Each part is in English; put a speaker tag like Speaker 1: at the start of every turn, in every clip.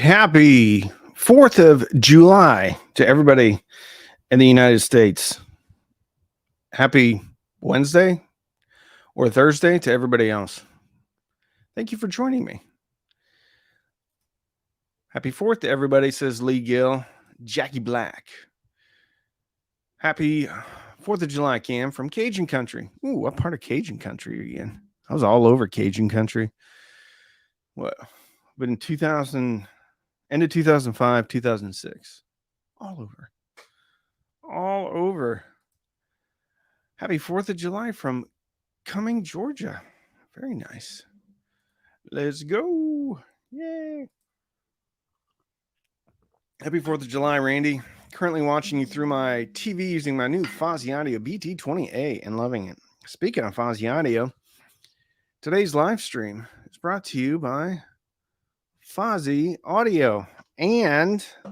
Speaker 1: Happy 4th of July to everybody in the United States. Happy Wednesday or Thursday to everybody else. Thank you for joining me. Happy 4th to everybody, says Lee Gill. Jackie Black. Happy 4th of July, Cam, from Cajun Country. Ooh, what part of Cajun Country are you in? I was all over Cajun Country. Well, but in 2000, end of 2005, 2006. All over. All over. Happy 4th of July from Cumming, Georgia. Very nice. Let's go. Yay. Happy 4th of July, Randy. Currently watching you through my TV using my new Fozzy Audio BT20A and loving it. Speaking of Fozzy Audio, today's live stream is brought to you by Fozzy Audio and I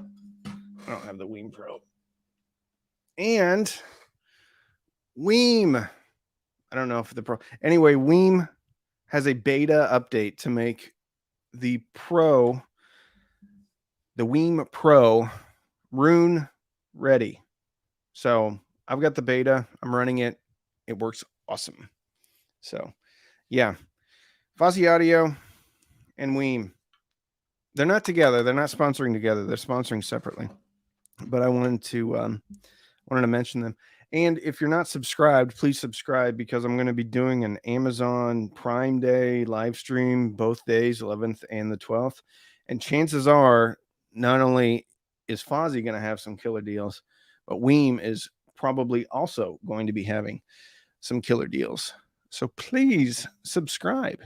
Speaker 1: don't have the Weem Pro. And Weem. I don't know if the Pro. Anyway, Weem has a beta update to make the Pro, the Weem Pro, Rune ready. So I've got the beta. I'm running it. It works awesome. So yeah, Fozzy Audio and Weem. They're not together. They're not sponsoring together. They're sponsoring separately. But I wanted to mention them. And if you're not subscribed, please subscribe because I'm going to be doing an Amazon Prime Day live stream both days, 11th and the 12th. And chances are, not only is Fozzy going to have some killer deals, but Weem is probably also going to be having some killer deals. So please subscribe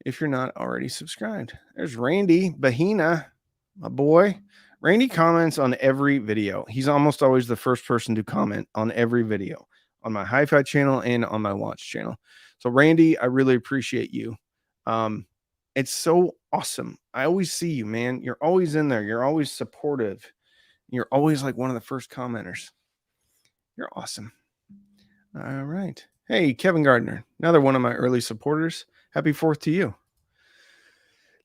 Speaker 1: if you're not already subscribed. There's Randy Bahina, my boy. Randy comments on every video. He's almost always the first person to comment on every video on my Hi-Fi channel and on my Watch channel. So Randy, I really appreciate you. It's so awesome. I always see you, man. You're always in there. You're always supportive. You're always like one of the first commenters. You're awesome. All right. Hey, Kevin Gardner, another one of my early supporters. Happy 4th to you.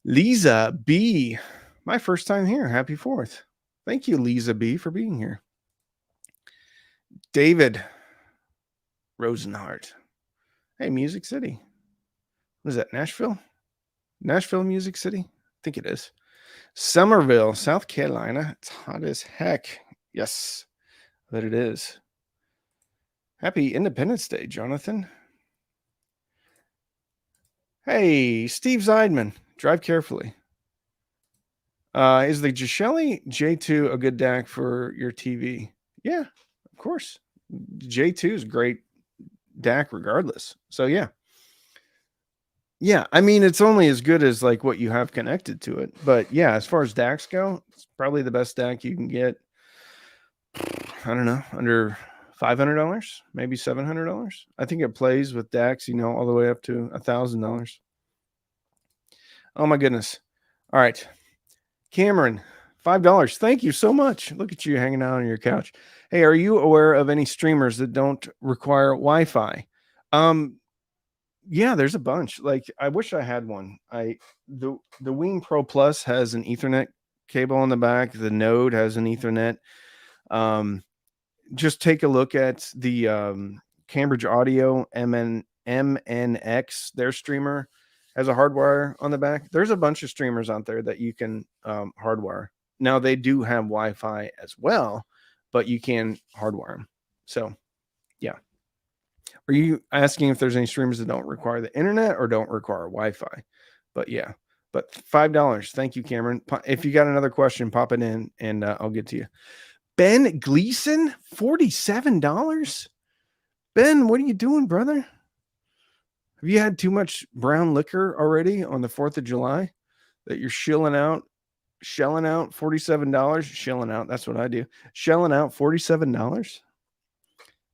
Speaker 1: Lisa B. My first time here. Happy 4th. Thank you, Lisa B, for being here. David Rosenhart. Hey, Music City. What is that, Nashville? Nashville, Music City? I think it is. Somerville, South Carolina. It's hot as heck. Yes, that it is. Happy Independence Day, Jonathan. Hey, Steve Zeidman. Drive carefully. Is the Gishelli J2 a good DAC for your TV? Yeah, of course. J2 is great DAC regardless. So yeah. Yeah, I mean, it's only as good as like what you have connected to it. But yeah, as far as DACs go, it's probably the best DAC you can get. I don't know, under $500, maybe $700. I think it plays with DACs, all the way up to $1,000. Oh my goodness. All right. Cameron, $5. Thank you so much. Look at you hanging out on your couch. Hey, are you aware of any streamers that don't require Wi-Fi? Yeah, there's a bunch. Like, I wish I had one. The Weem Pro Plus has an Ethernet cable on the back. The Node has an Ethernet. Just take a look at the Cambridge Audio MNX, their streamer has a hardwire on the back. There's a bunch of streamers out there that you can hardwire. Now, they do have Wi-Fi as well, but you can hardwire them. So, yeah. Are you asking if there's any streamers that don't require the internet or don't require Wi-Fi? But yeah, but $5. Thank you, Cameron. If you got another question, pop it in and I'll get to you. Ben Gleason, $47. Ben, what are you doing, brother? Have you had too much brown liquor already on the 4th of July that you're shelling out $47? Shelling out, that's what I do. Shelling out $47?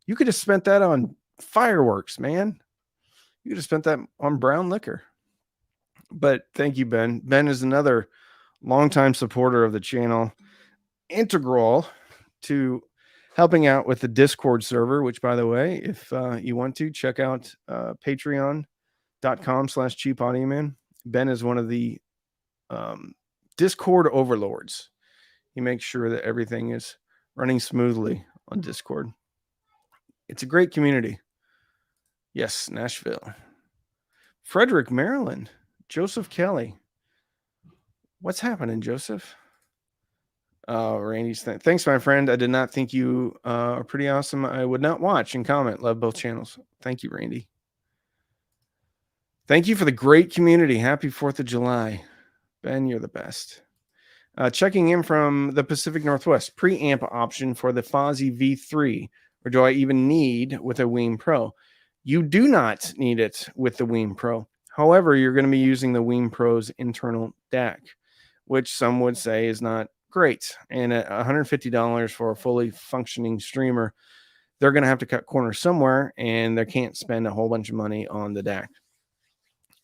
Speaker 1: You could have spent that on fireworks, man. You could have spent that on brown liquor. But thank you, Ben. Ben is another longtime supporter of the channel, integral to helping out with the Discord server, which, by the way, if you want to check out patreon.com/cheapaudioman. Ben is one of the Discord overlords. He makes sure that everything is running smoothly on Discord. It's a great community. Yes, Nashville. Frederick, Maryland. Joseph Kelly. What's happening, Joseph? Randy's thanks, my friend. I did not think you are pretty awesome. I would not watch and comment. Love both channels. Thank you, Randy. Thank you for the great community. Happy 4th of July. Ben, you're the best. Checking in from the Pacific Northwest. Preamp option for the Fozzy V3. Or do I even need with a Weem Pro? You do not need it with the Weem Pro. However, you're going to be using the Weem Pro's internal DAC, which some would say is not great. And at $150 for a fully functioning streamer, they're going to have to cut corners somewhere, and they can't spend a whole bunch of money on the DAC.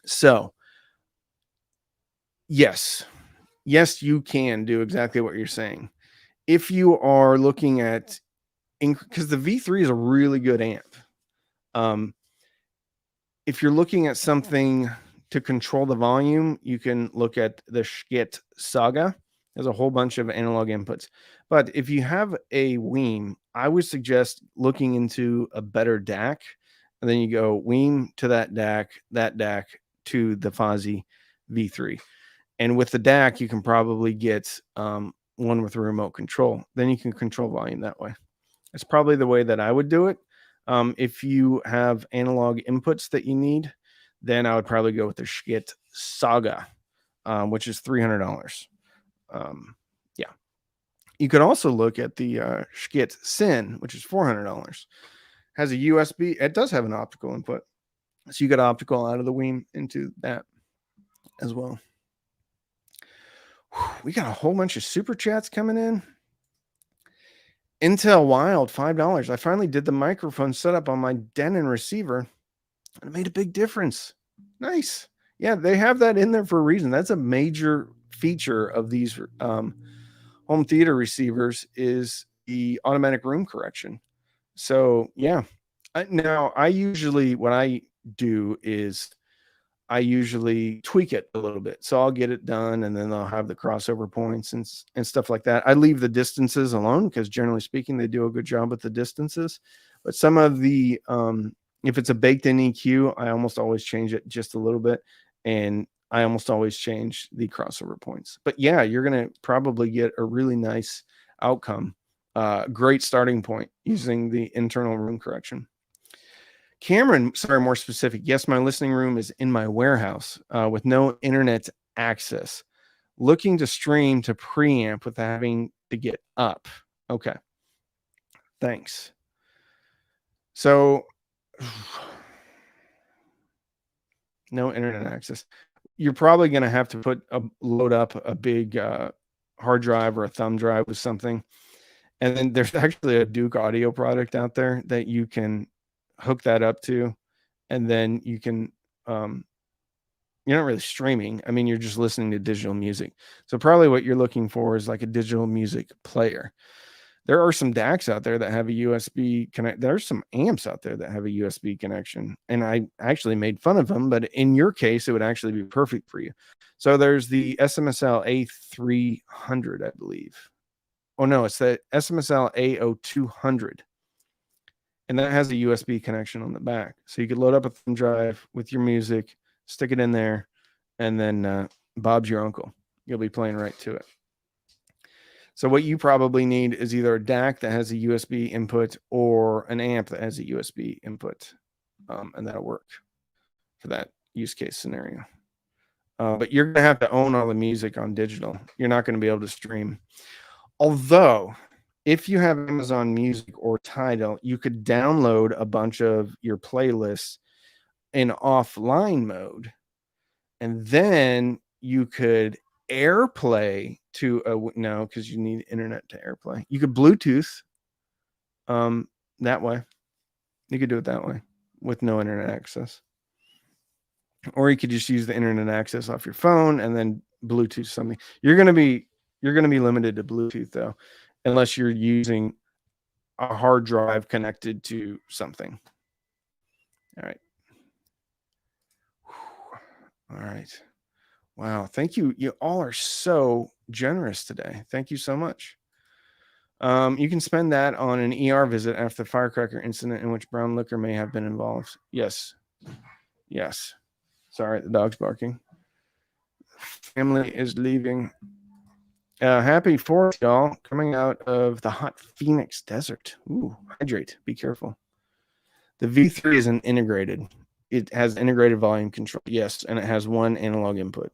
Speaker 1: So, yes, you can do exactly what you're saying. If you are looking at, because the V3 is a really good amp. If you're looking at something to control the volume, you can look at the Schit Saga. There's a whole bunch of analog inputs. But if you have a Weem, I would suggest looking into a better DAC. And then you go Weem to that DAC to the Fozzy V3. And with the DAC, you can probably get one with a remote control. Then you can control volume that way. It's probably the way that I would do it. If you have analog inputs that you need, then I would probably go with the Schit Saga, which is $300. Yeah. You could also look at the Schit Sin, which is $400. Has a USB. It does have an optical input. So you get optical out of the Weem into that as well. We got a whole bunch of super chats coming in. Intel Wild, $5. I finally did the microphone setup on my Denon receiver, and it made a big difference. Nice. Yeah, they have that in there for a reason. That's a major feature of these home theater receivers is the automatic room correction. So, yeah. Now, what I do is I usually tweak it a little bit. So I'll get it done, and then I'll have the crossover points and stuff like that. I leave the distances alone because generally speaking, they do a good job with the distances. But some of the, if it's a baked in EQ, I almost always change it just a little bit. And I almost always change the crossover points. But yeah, you're going to probably get a really nice outcome. Great starting point using the internal room correction. Cameron, sorry, more specific. Yes, my listening room is in my warehouse with no internet access. Looking to stream to preamp without having to get up. Okay. Thanks. So, no internet access. You're probably going to have to load up a big hard drive or a thumb drive with something. And then there's actually a Duke audio product out there that you can hook that up to. And then you can, you're not really streaming. I mean, you're just listening to digital music. So probably what you're looking for is like a digital music player. There are some DACs out there that have a USB connect. There's some amps out there that have a USB connection. And I actually made fun of them, but in your case, it would actually be perfect for you. So there's the SMSL A300, I believe. Oh, no, it's the SMSL A0200. And that has a USB connection on the back. So you could load up a thumb drive with your music, stick it in there, and then Bob's your uncle. You'll be playing right to it. So what you probably need is either a DAC that has a USB input or an amp that has a USB input. And that'll work for that use case scenario. But you're going to have to own all the music on digital. You're not going to be able to stream. Although, if you have Amazon Music or Tidal, you could download a bunch of your playlists in offline mode, and then you could AirPlay to no, because you need internet to AirPlay. You could Bluetooth that way. You could do it that way with no internet access. Or you could just use the internet access off your phone and then Bluetooth something. You're going to be limited to Bluetooth though, unless you're using a hard drive connected to something. All right. Wow. Thank you. You all are so generous today. Thank you so much. You can spend that on an ER visit after the firecracker incident in which brown liquor may have been involved. Yes. Yes. Sorry, the dog's barking. Family is leaving. Happy 4th, y'all. Coming out of the hot Phoenix desert. Ooh, hydrate. Be careful. The V3 is an integrated. It has integrated volume control. Yes, and it has one analog input.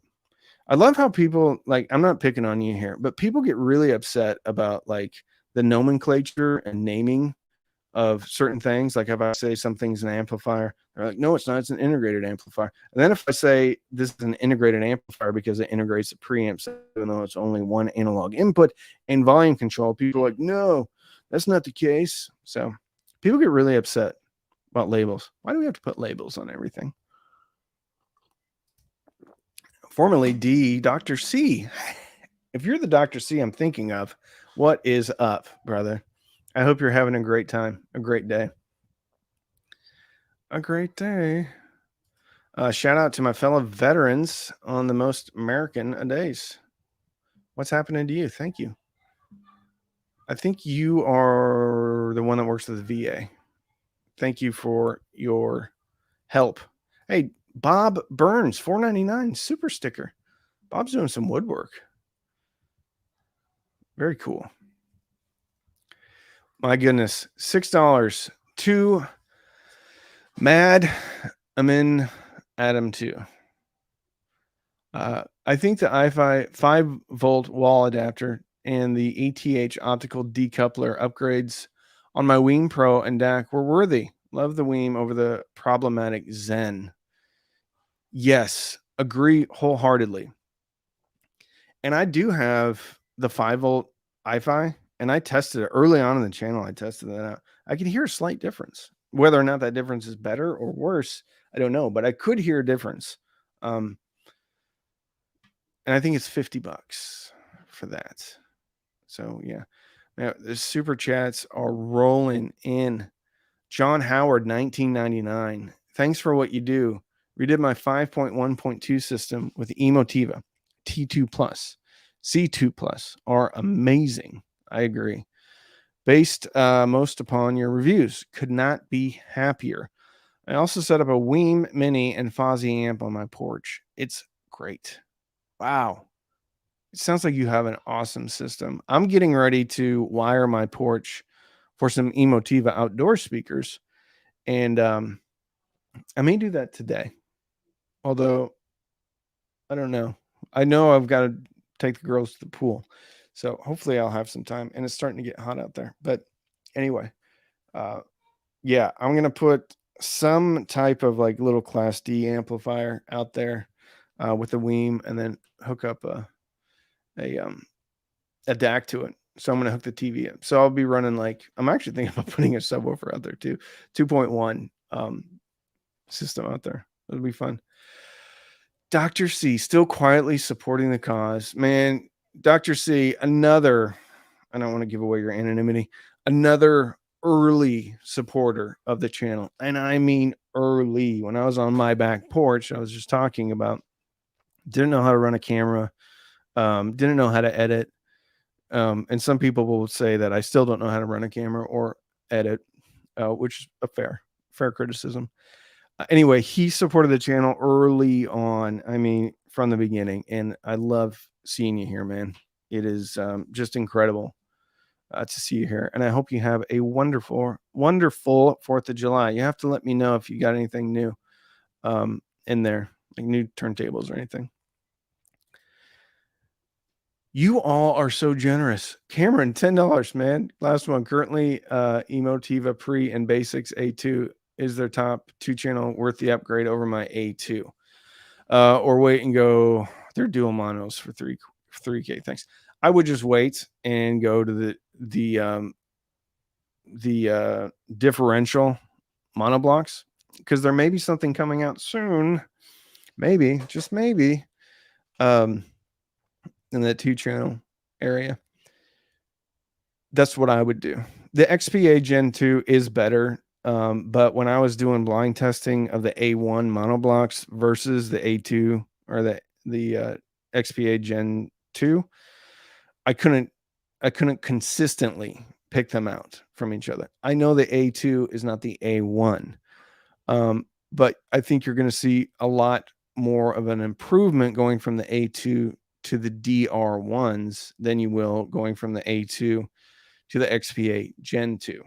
Speaker 1: I love how people, like, I'm not picking on you here, but people get really upset about like the nomenclature and naming of certain things. Like if I say something's an amplifier, they're like, no, it's not, it's an integrated amplifier. And then if I say this is an integrated amplifier because it integrates the preamps, even though it's only one analog input and volume control, people are like, no, that's not the case. So people get really upset about labels. Why do we have to put labels on everything? Formerly D, Dr. C. If you're the Dr. C I'm thinking of, what is up, brother? I hope you're having a great time, a great day. A great day. Shout out to my fellow veterans on the most American days. What's happening to you? Thank you. I think you are the one that works at the VA. Thank you for your help. Hey, Bob Burns, $4.99 super sticker. Bob's doing some woodwork. Very cool. My goodness, $6. Two Mad Amin Adam 2. I think the i-Fi 5-volt wall adapter and the ATH optical decoupler upgrades on my Weem Pro and DAC were worthy. Love the Weem over the problematic Zen. Yes, agree wholeheartedly. And I do have the 5-volt i-Fi, and I tested it early on in the channel. I tested that out. I could hear a slight difference. Whether or not that difference is better or worse, I don't know, but I could hear a difference. And I think it's $50 for that. So yeah, now the super chats are rolling in. John Howard, 1999. Thanks for what you do. Redid my 5.1.2 system with Emotiva T2 Plus, C2 Plus are amazing. I agree. Based most upon your reviews, could not be happier. I also set up a Weem Mini and Fozzy amp on my porch. It's great. Wow. It sounds like you have an awesome system. I'm getting ready to wire my porch for some Emotiva outdoor speakers. And I may do that today. Although, I don't know. I know I've got to take the girls to the pool. So hopefully I'll have some time. And it's starting to get hot out there. But anyway, yeah, I'm going to put some type of like little Class D amplifier out there with a Weem and then hook up a DAC to it. So I'm going to hook the TV up. So I'll be running like, I'm actually thinking about putting a subwoofer out there too. 2.1 system out there. It'll be fun. Dr. C still quietly supporting the cause. Man, Dr. C, another, I don't want to give away your anonymity, another early supporter of the channel. And I mean early. When I was on my back porch, I was just talking about, didn't know how to run a camera, didn't know how to edit. And some people will say that I still don't know how to run a camera or edit, which is a fair criticism. Anyway, he supported the channel early on. I mean, from the beginning. And I love seeing you here, man. It is just incredible to see you here. And I hope you have a wonderful 4th of July. You have to let me know if you got anything new in there, like new turntables or anything. You all are so generous. Cameron, $10, man. Last one. Currently, Emotiva Pre and Basics A2 is their top 2-channel worth the upgrade over my A2. Or wait and go. They're dual monos for 3K. Thanks. I would just wait and go to the differential monoblocks because there may be something coming out soon. Maybe, just maybe. In that 2-channel area. That's what I would do. The XPA Gen 2 is better. But when I was doing blind testing of the A1 monoblocks versus the A2 or the XPA Gen 2, I couldn't consistently pick them out from each other. I know the A2 is not the A1, but I think you're going to see a lot more of an improvement going from the A2 to the DR1s than you will going from the A2 to the XPA Gen 2.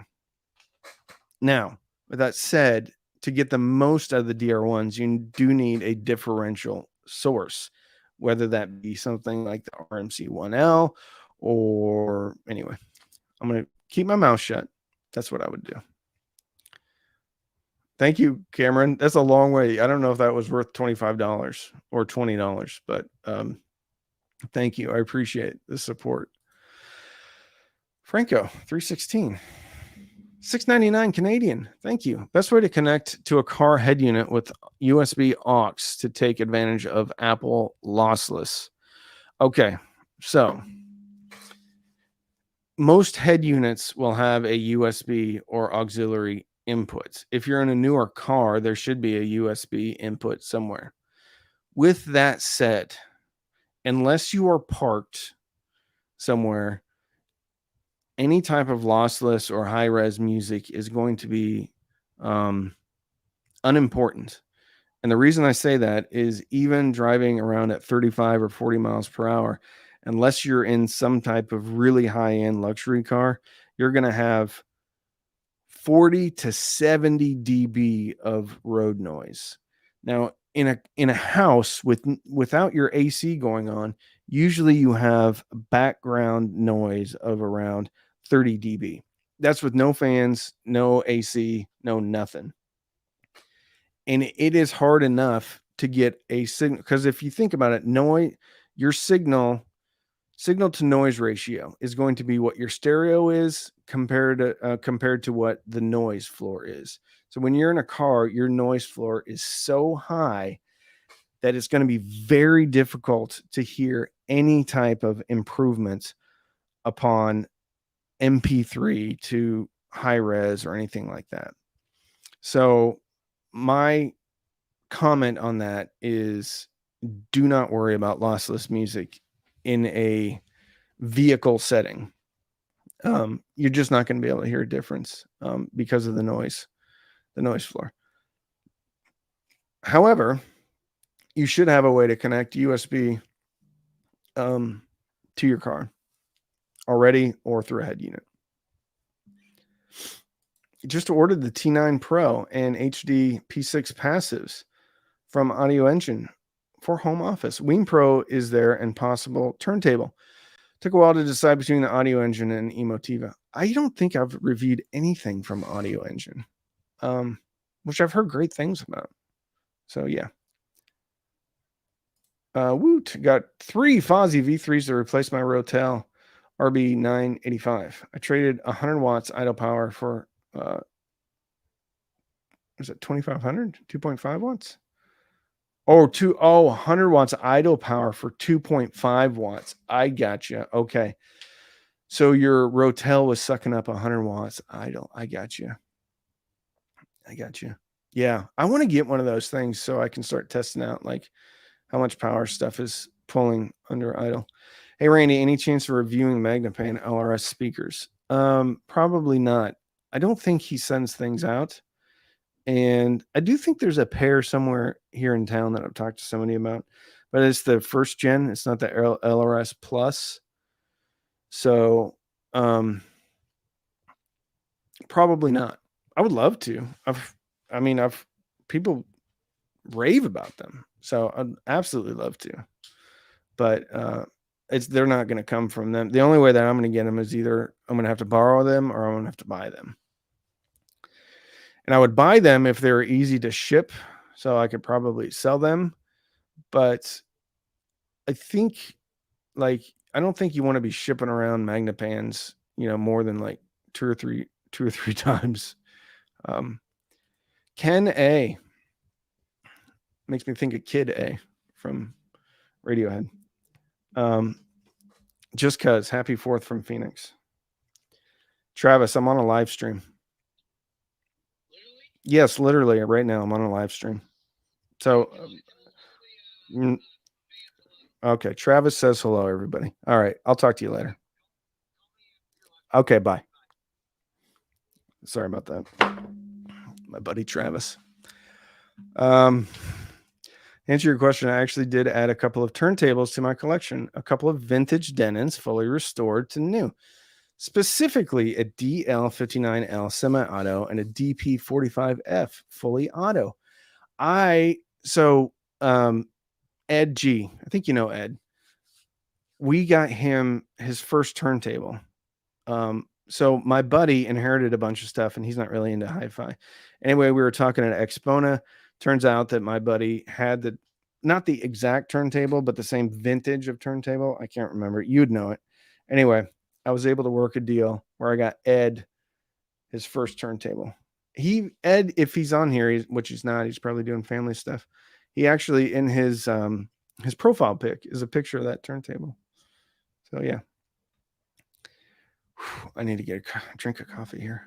Speaker 1: Now, with that said, to get the most out of the DR1s, you do need a differential source, whether that be something like the RMC 1L or anyway. I'm going to keep my mouth shut. That's what I would do. Thank you, Cameron. That's a long way. I don't know if that was worth $25 or $20, but thank you. I appreciate the support. Franco, 316. $6.99 Canadian. Thank you. Best way to connect to a car head unit with USB aux to take advantage of Apple lossless. Okay, so most head units will have a USB or auxiliary inputs. If you're in a newer car, there should be a USB input somewhere. With that said, unless you are parked somewhere, any type of lossless or high-res music is going to be unimportant. And the reason I say that is even driving around at 35 or 40 miles per hour, unless you're in some type of really high-end luxury car, you're going to have 40 to 70 dB of road noise. Now, in a house without your AC going on, usually you have background noise of around 30 dB. That's with no fans, no AC, no nothing. And it is hard enough to get a signal, because if you think about it, your signal to noise ratio is going to be what your stereo is compared to what the noise floor is. So when you're in a car, your noise floor is so high that it's going to be very difficult to hear any type of improvements upon MP3 to high res or anything like that. So my comment on that is, do not worry about lossless music in a vehicle setting. You're just not going to be able to hear a difference because of the noise floor. However, you should have a way to connect USB to your car already or through a head unit. Just ordered the T9 Pro and HD P6 passives from Audio Engine for home office. Weem Pro is there and possible turntable. Took a while to decide between the Audio Engine and Emotiva. I don't think I've reviewed anything from Audio Engine, which I've heard great things about. So yeah. Woot, got 3 Fozzy V3s to replace my Rotel RB985. I traded 100 watts idle power for, is it 2500? 2.5 watts? 100 watts idle power for 2.5 watts. I gotcha. Okay. So your Rotel was sucking up 100 watts idle. I gotcha. Yeah. I want to get one of those things so I can start testing out like how much power stuff is pulling under idle. Hey, Randy, any chance of reviewing Magnapan LRS speakers? Probably not. I don't think he sends things out. And I do think there's a pair somewhere here in town that I've talked to somebody about, but it's the first gen. It's not the LRS Plus. So, probably not. I would love to. People rave about them. So I'd absolutely love to, but, they're not going to come from them. The only way that I'm going to get them is either I'm going to have to borrow them or I'm going to have to buy them. And I would buy them if they were easy to ship, so I could probably sell them. But I think, I don't think you want to be shipping around Magnapans, more than like two or three times. Ken A makes me think of Kid A from Radiohead. Just cause happy 4th from Phoenix. Travis, I'm on a live stream. Yes, literally right now I'm on a live stream. So Okay. Travis says hello, everybody. All right. I'll talk to you later. Okay. Bye. Sorry about that. My buddy Travis. Answer your question, I actually did add a couple of turntables to my collection, a couple of vintage Denons fully restored to new, specifically a DL59L semi-auto and a DP45F fully auto. Ed G, I think you know Ed. We got him his first turntable. So my buddy inherited a bunch of stuff and he's not really into hi-fi. Anyway, we were talking at Expona. Turns out that my buddy had not the exact turntable, but the same vintage of turntable. I can't remember. You'd know it. Anyway, I was able to work a deal where I got Ed his first turntable. Ed, if he's on here, which he's not, he's probably doing family stuff. He actually in his profile pic is a picture of that turntable. So yeah. I need to get a drink of coffee here.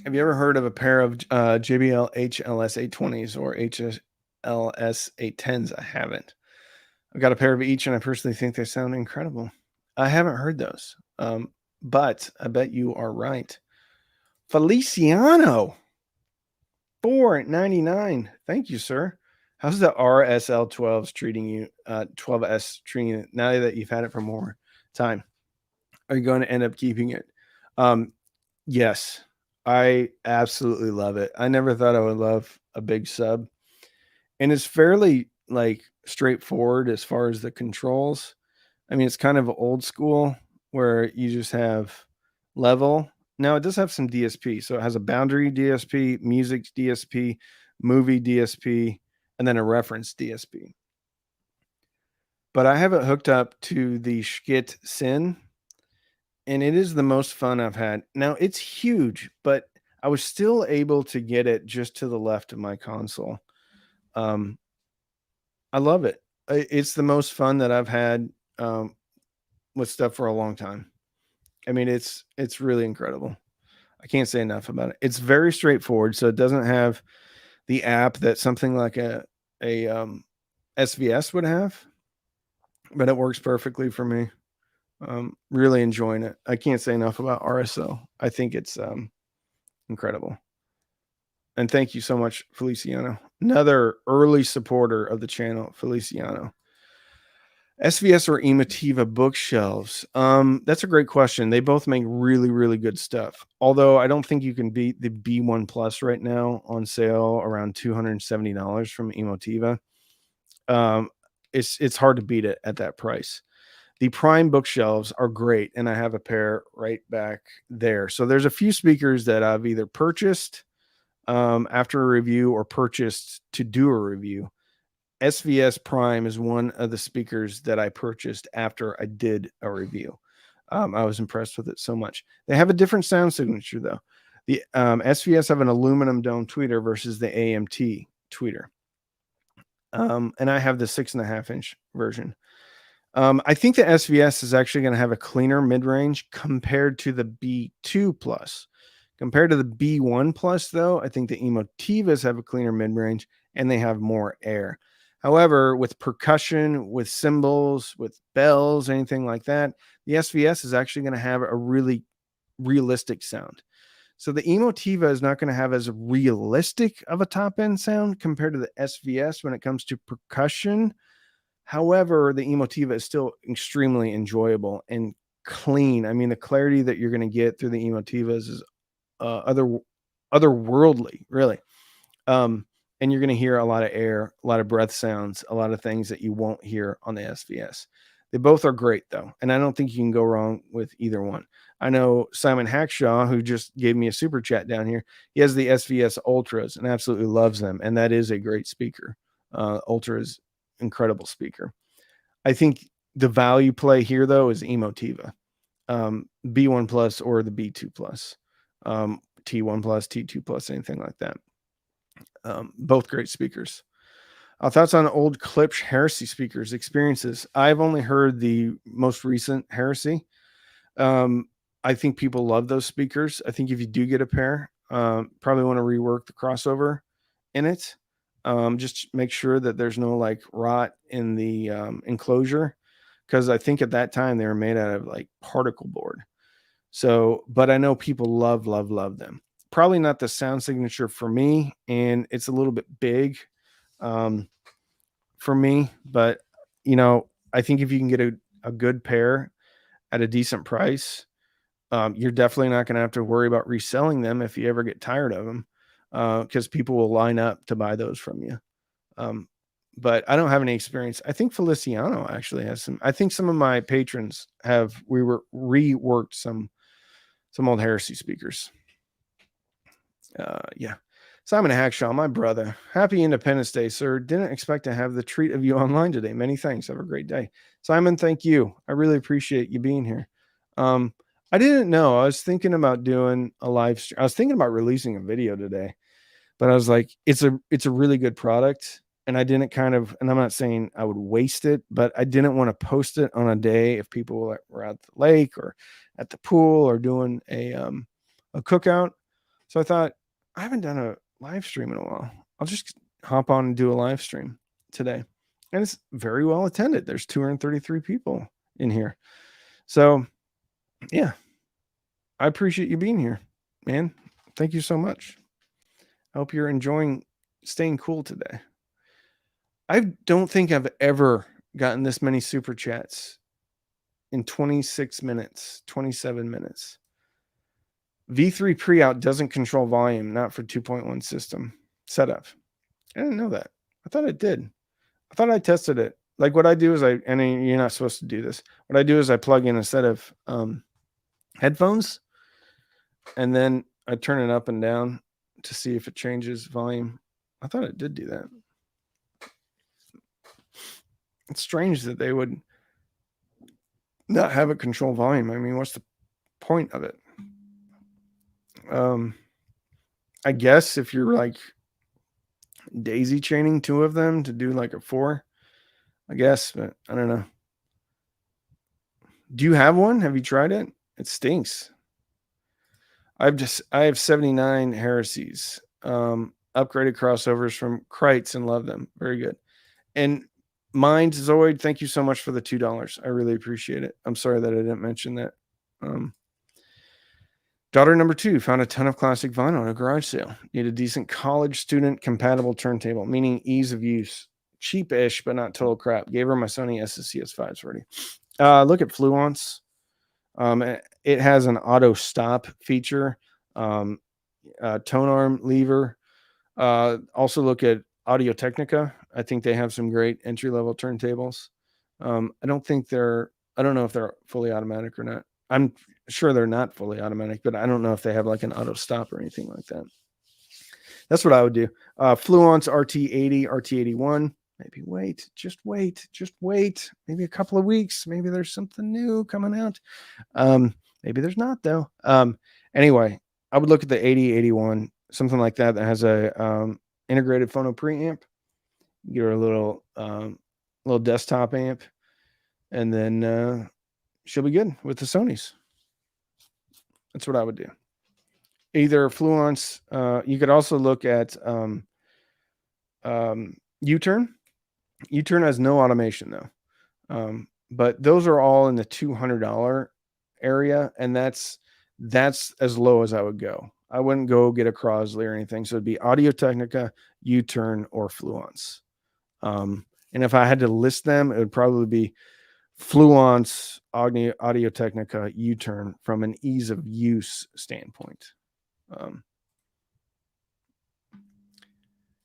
Speaker 1: Have you ever heard of a pair of JBL HLS 820s or HLS 810s? I haven't. I've got a pair of each, and I personally think they sound incredible. I haven't heard those, but I bet you are right. Feliciano, $4.99. Thank you, sir. How's the RSL 12s treating you? 12S treating you now that you've had it for more time? Are you going to end up keeping it? Yes, I absolutely love it. I never thought I would love a big sub, and it's fairly like straightforward as far as the controls. I mean, it's kind of old school where you just have level. Now it does have some DSP, so it has a boundary DSP, music DSP, movie DSP, and then a reference DSP. But I have it hooked up to the Schkit Sin, and it is the most fun I've had. Now it's huge, but I was still able to get it just to the left of my console. I love it. It's the most fun that I've had with stuff for a long time. I mean, it's really incredible. I can't say enough about it. It's very straightforward, so it doesn't have the app that something like a SVS would have, but it works perfectly for me. Really enjoying it. I can't say enough about RSO. I think it's incredible. And thank you so much, Feliciano. Another early supporter of the channel, Feliciano. SVS or Emotiva bookshelves? That's a great question. They both make really, really good stuff. Although I don't think you can beat the B1 Plus right now on sale around $270 from Emotiva. It's hard to beat it at that price. The Prime bookshelves are great, and I have a pair right back there. So there's a few speakers that I've either purchased after a review or purchased to do a review. SVS Prime is one of the speakers that I purchased after I did a review. I was impressed with it so much. They have a different sound signature, though. The SVS have an aluminum dome tweeter versus the AMT tweeter. And I have the 6.5-inch version. I think the SVS is actually going to have a cleaner mid-range compared to the B2 Plus. Compared to the B1 Plus, though, I think the Emotivas have a cleaner mid-range and they have more air. However, with percussion, with cymbals, with bells, anything like that, the SVS is actually going to have a really realistic sound. So the Emotiva is not going to have as realistic of a top-end sound compared to the SVS when it comes to percussion. However, the Emotiva is still extremely enjoyable and clean. I mean, the clarity that you're going to get through the Emotivas is otherworldly, really. And you're going to hear a lot of air, a lot of breath sounds, a lot of things that you won't hear on the SVS. They both are great, though, and I don't think you can go wrong with either one. I know Simon Hackshaw, who just gave me a super chat down here, he has the SVS Ultras and absolutely loves them, and that is a great speaker. Ultra is incredible speaker. I think the value play here, though, is Emotiva, B1 Plus or the B2 Plus, T1 Plus, T2 Plus, anything like that. Both great speakers. Thoughts on old Klipsch Heresy speakers experiences? I've only heard the most recent Heresy. I think people love those speakers. I think if you do get a pair, probably want to rework the crossover in it. Just make sure that there's no like rot in the enclosure, because I think at that time they were made out of like particle board. So, but I know people love them. Probably not the sound signature for me, and it's a little bit big um, for me. But I think if you can get a good pair at a decent price, you're definitely not going to have to worry about reselling them if you ever get tired of them, because people will line up to buy those from you. Um, but I don't have any experience. I think Feliciano actually has some. I think some of my patrons have. We were reworked some old Heresy speakers. Yeah. Simon Hackshaw, my brother. Happy Independence Day, sir. Didn't expect to have the treat of you online today. Many thanks. Have a great day. Simon, thank you. I really appreciate you being here. I didn't know. I was thinking about doing a live stream. I was thinking about releasing a video today, but I was like, it's a really good product. And I didn't and I'm not saying I would waste it, but I didn't want to post it on a day if people were at the lake or at the pool or doing a cookout. So I thought, I haven't done a live stream in a while. I'll just hop on and do a live stream today. And it's very well attended. There's 233 people in here. So yeah, I appreciate you being here, man. Thank you so much. I hope you're enjoying staying cool today. I don't think I've ever gotten this many super chats in 26 minutes, 27 minutes. V3 pre-out doesn't control volume, not for 2.1 system setup. I didn't know that. I thought it did. I thought I tested it. Like what I do is and you're not supposed to do this. What I do is I plug in a set of headphones, and then I turn it up and down to see if it changes volume. I thought it did do that. It's strange that they would not have it control volume. I mean, what's the point of it? I guess if you're like daisy chaining two of them to do like a 4, I guess, but I don't know. Do you have one? Have you tried it? It stinks. I have 79 heresies. Upgraded crossovers from Kreitz and love them. Very good. And Mind Zoid, thank you so much for the $2. I really appreciate it. I'm sorry that I didn't mention that. Daughter number 2 found a ton of classic vinyl in a garage sale. Need a decent college student compatible turntable, meaning ease of use. Cheap-ish, but not total crap. Gave her my Sony SSCS5s already. Look at Fluence. It has an auto stop feature, tone arm lever. Also look at Audio Technica. I think they have some great entry-level turntables. I don't know if they're fully automatic or not. I'm sure they're not fully automatic, but I don't know if they have like an auto stop or anything like that. That's what I would do. Fluence RT80, RT81. Maybe just wait. Maybe a couple of weeks. Maybe there's something new coming out. Maybe there's not though. Anyway, I would look at the 8081, something like that has a integrated phono preamp. Get her a little desktop amp, and then she'll be good with the Sonys. That's what I would do. Either Fluence. You could also look at U-Turn. U-Turn has no automation though, but those are all in the $200 area, and that's as low as I would go. I wouldn't go get a Crosley or anything. So it'd be Audio Technica, U-Turn, or Fluence. And if I had to list them, it would probably be Fluence, Audio Technica, U-Turn from an ease of use standpoint.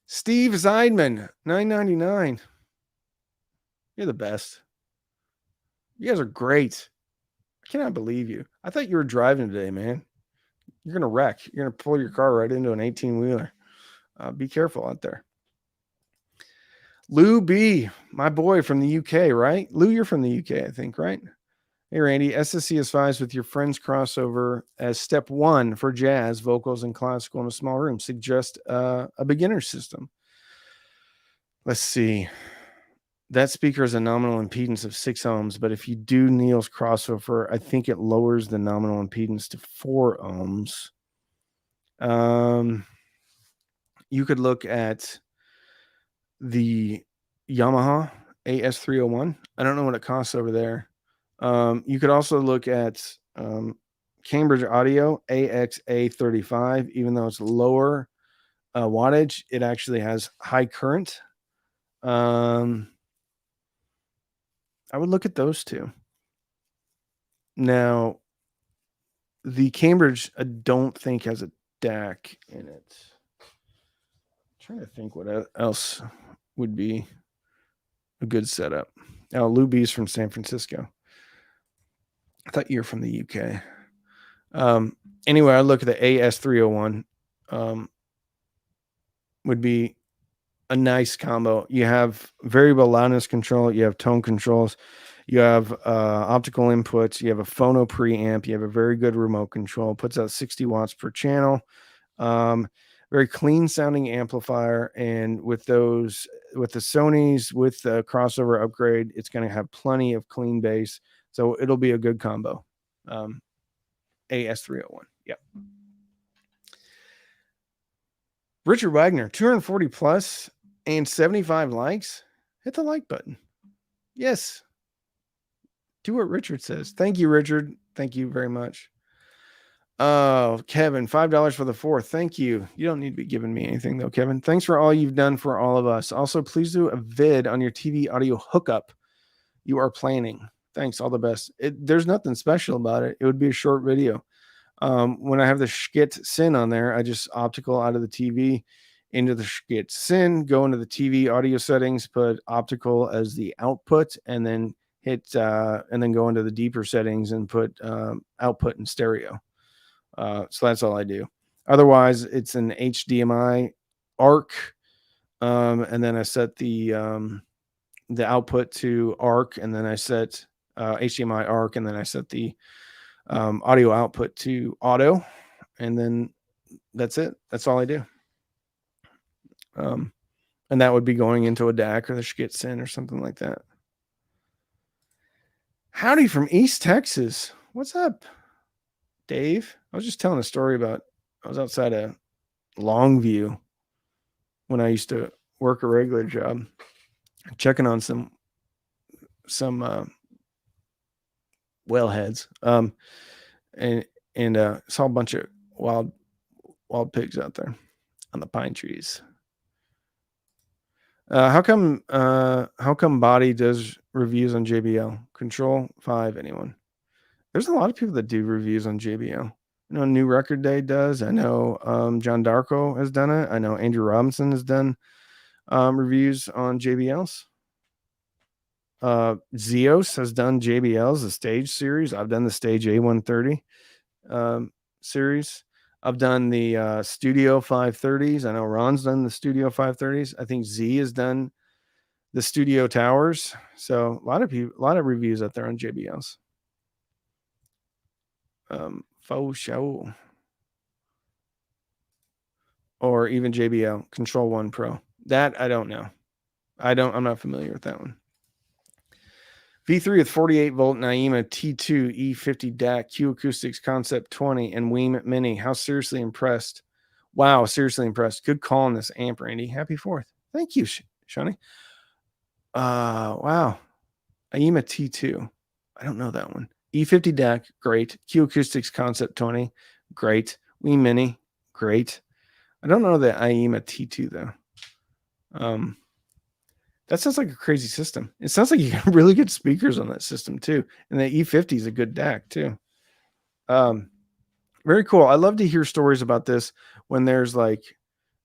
Speaker 1: Steve Zeidman, $9.99. You're the best. You guys are great. I cannot believe you. I thought you were driving today, man. You're going to wreck. You're going to pull your car right into an 18-wheeler. Be careful out there. Lou B, my boy from the UK, right? Lou, you're from the UK, I think, right? Hey, Randy, SSCS5s with your friends crossover as step 1 for jazz, vocals, and classical in a small room. Suggest a beginner system. Let's see. That speaker has a nominal impedance of 6 ohms, but if you do Neil's crossover, I think it lowers the nominal impedance to 4 ohms. You could look at the Yamaha AS301. I don't know what it costs over there. You could also look at Cambridge Audio AXA35. Even though it's lower wattage, it actually has high current. I would look at those two. Now, the Cambridge, I don't think has a DAC in it. I'm trying to think what else would be a good setup. Oh, Lou B's from San Francisco. I thought you were from the UK. Anyway, I look at the AS301. Would be a nice combo. You have variable loudness control. You have tone controls. You have optical inputs. You have a phono preamp. You have a very good remote control. Puts out 60 watts per channel. Very clean sounding amplifier. And with the Sonys, with the crossover upgrade, it's going to have plenty of clean bass. So it'll be a good combo. AS301. Yep. Richard Wagner, 240 plus and 75 likes. Hit the like button. Yes. Do what Richard says. Thank you, Richard. Thank you very much. Oh, Kevin, $5 for the 4th. Thank you. You don't need to be giving me anything, though, Kevin. Thanks for all you've done for all of us. Also, please do a vid on your TV audio hookup you are planning. Thanks. All the best. There's nothing special about it. It would be a short video. When I have the Schkit Sin on there, I just optical out of the TV into the Schkit Sin, go into the TV audio settings, put optical as the output, and then and then go into the deeper settings and put output in stereo. So that's all I do. Otherwise, it's an HDMI ARC, and then I set the output to ARC, and then I set HDMI ARC, and then I set the audio output to auto, and then that's it. That's all I do. And that would be going into a DAC or the Schkit Sin or something like that. Howdy from East Texas. What's up, Dave? I was just telling a story about I was outside of Longview when I used to work a regular job, checking on some wellheads, and saw a bunch of wild pigs out there on the pine trees. How come Body does reviews on JBL? Control 5, anyone? There's a lot of people that do reviews on JBL. I know New Record Day does. I know John Darko has done it. I know Andrew Robinson has done reviews on JBLs. Zeos has done JBLs, the Stage series. I've done the Stage A130 series. I've done the Studio 530s. I know Ron's done the Studio 530s. I think Z has done the Studio Towers. So a lot of reviews out there on JBLs. Faux show. Or even JBL Control 1 Pro. That I don't know. I'm not familiar with that one. V3 with 48 volt Naima T2 E50 DAC Q Acoustics Concept 20 and Weem Mini. How seriously impressed. Wow, seriously impressed. Good call on this amp, Randy. Happy 4th. Thank you, Shawnee. Wow. Aima T2. I don't know that one. E50 DAC, great. Q Acoustics Concept 20, great. Weem Mini, great. I don't know the Aima T2 though. That sounds like a crazy system. It sounds like you got really good speakers on that system too. And the E50 is a good DAC too. Very cool. I love to hear stories about this when there's like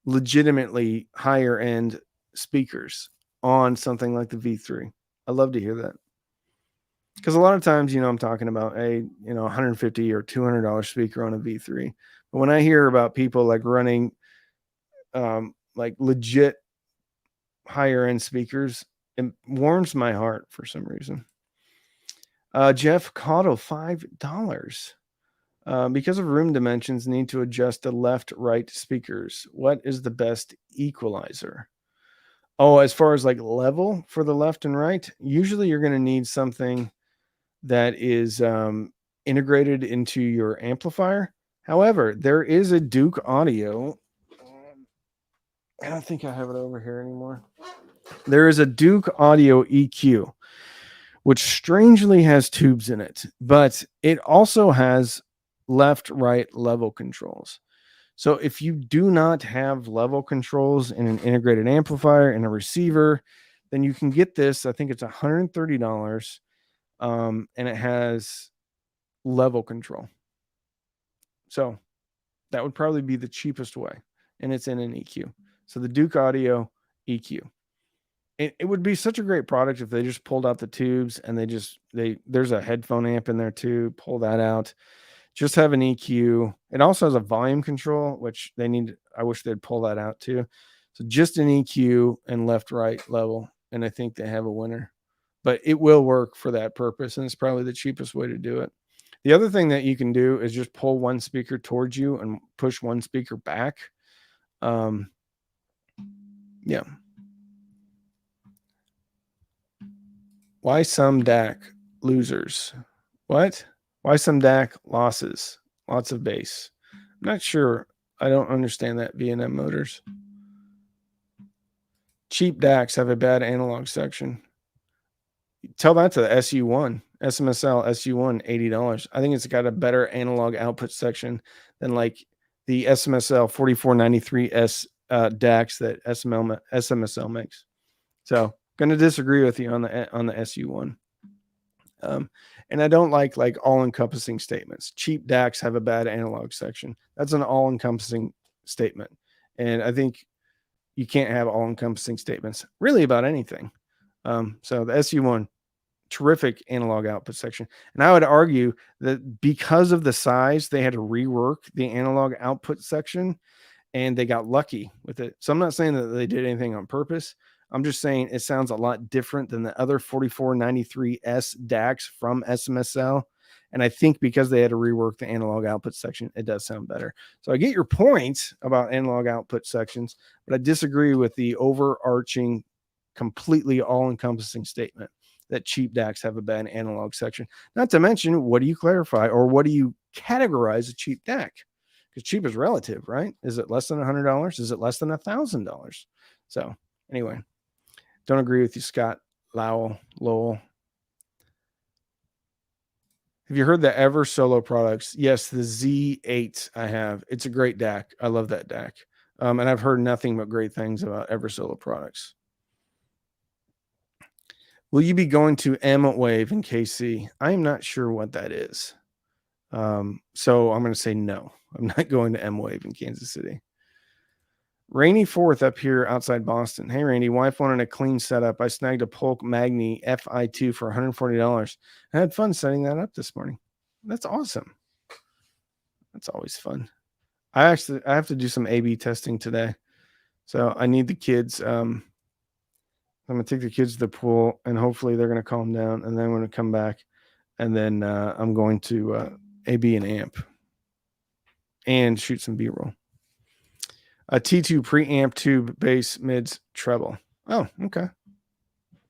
Speaker 1: legitimately higher end speakers on something like the V3. I love to hear that. Because a lot of times, I'm talking about a $150 or $200 speaker on a V3. But when I hear about people like running like legit higher end speakers, it warms my heart for some reason. Jeff Cotto, $5. Because of room dimensions, need to adjust the left-right speakers. What is the best equalizer? Oh, as far as like level for the left and right, usually you're going to need something that is integrated into your amplifier. However, there is a Duke Audio. I don't think I have it over here anymore. There is a Duke Audio EQ, which strangely has tubes in it, but it also has left-right level controls. So if you do not have level controls in an integrated amplifier and a receiver, then you can get this. I think it's $130, and it has level control. So that would probably be the cheapest way, and it's in an EQ. So the Duke Audio EQ. It would be such a great product if they just pulled out the tubes and there's a headphone amp in there too. Pull that out. Just have an EQ. It also has a volume control, which I wish they'd pull that out too. So just an EQ and left right level, and I think they have a winner. But it will work for that purpose, and it's probably the cheapest way to do it. The other thing that you can do is just pull one speaker towards you and push one speaker back. Yeah. Why some DAC losers? What? Why some DAC losses? Lots of bass. I'm not sure. I don't understand that. V&M Motors. Cheap DACs have a bad analog section. Tell that to the SU1, SMSL SU1, $80. I think it's got a better analog output section than like the SMSL 4493S DACs that SMSL makes. So going to disagree with you on the SU1. And I don't like all-encompassing statements. Cheap DACs have a bad analog section. That's an all-encompassing statement. And I think you can't have all-encompassing statements really about anything. So the SU1, terrific analog output section. And I would argue that because of the size, they had to rework the analog output section, and they got lucky with it. So I'm not saying that they did anything on purpose. I'm just saying it sounds a lot different than the other 4493S DACs from SMSL. And I think because they had to rework the analog output section, it does sound better. So I get your point about analog output sections, but I disagree with the overarching, completely all-encompassing statement that cheap DACs have a bad analog section. Not to mention, what do you clarify or what do you categorize a cheap DAC? Because cheap is relative, right? Is it less than $100? Is it less than $1,000? So anyway, don't agree with you, Scott Lowell. Have you heard the Ever Solo products? Yes, the Z8 I have. It's a great DAC. I love that DAC. And I've heard nothing but great things about Ever Solo products. Will you be going to M-Wave in KC? I am not sure what that is. So I'm going to say no. I'm not going to M-Wave in Kansas City. Rainy 4th up here outside Boston. Hey, Randy, wife wanted a clean setup. I snagged a Polk Magni FI2 for $140. I had fun setting that up this morning. That's awesome. That's always fun. I have to do some A/B testing today. So I need the kids. I'm going to take the kids to the pool, and hopefully they're going to calm down, and then I'm going to come back, and then I'm going to A/B an amp and shoot some B-roll. A T2 preamp tube bass mids treble. Oh, okay.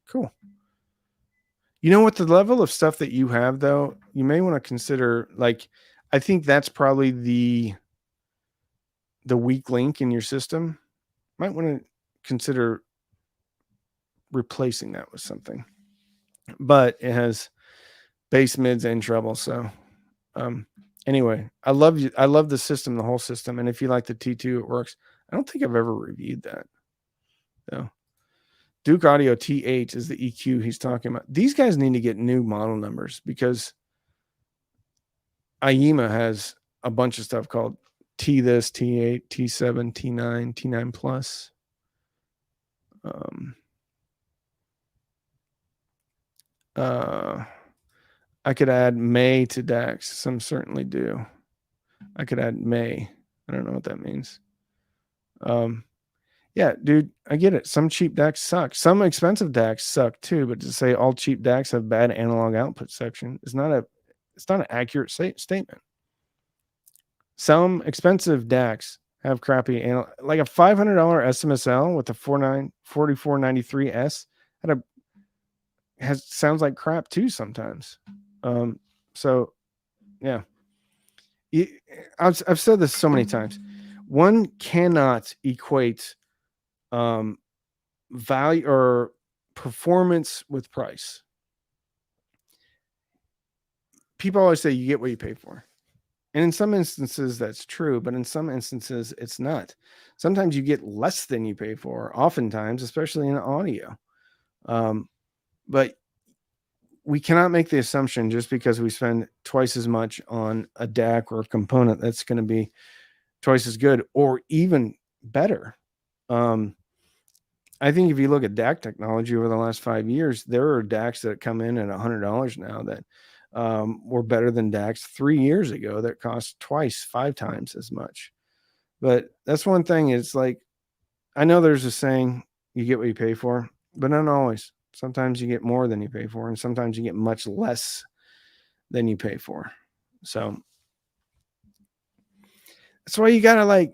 Speaker 1: Cool. You know what, the level of stuff that you have though, you may want to consider, like, I think that's probably the weak link in your system. Might want to consider replacing that with something. But it has bass mids and treble, so anyway, I love the system, the whole system. And if you like the T2, it works. I don't think I've ever reviewed that. So Duke Audio T8 is the EQ he's talking about. These guys need to get new model numbers because IEMA has a bunch of stuff called T this, T8, T7, T9, T9 plus. I could add May to DACs. Some certainly do. I could add May. I don't know what that means. Yeah, dude, I get it. Some cheap DACs suck. Some expensive DACs suck too, but to say all cheap DACs have bad analog output section is not an accurate statement. Some expensive DACs have crappy like a $500 SMSL with a 4493S sounds like crap too sometimes. So yeah. I've said this so many times. One cannot equate value or performance with price. People always say you get what you pay for. And in some instances, that's true, but in some instances, it's not. Sometimes you get less than you pay for, oftentimes, especially in audio. But we cannot make the assumption just because we spend twice as much on a DAC or a component that's going to be twice as good or even better. I think if you look at DAC technology over the last 5 years, there are DACs that come in at $100 now that were better than DACs 3 years ago that cost twice, 5 times as much. But that's one thing. It's like, I know there's a saying, you get what you pay for, but not always. Sometimes you get more than you pay for, and sometimes you get much less than you pay for. So that's why you gotta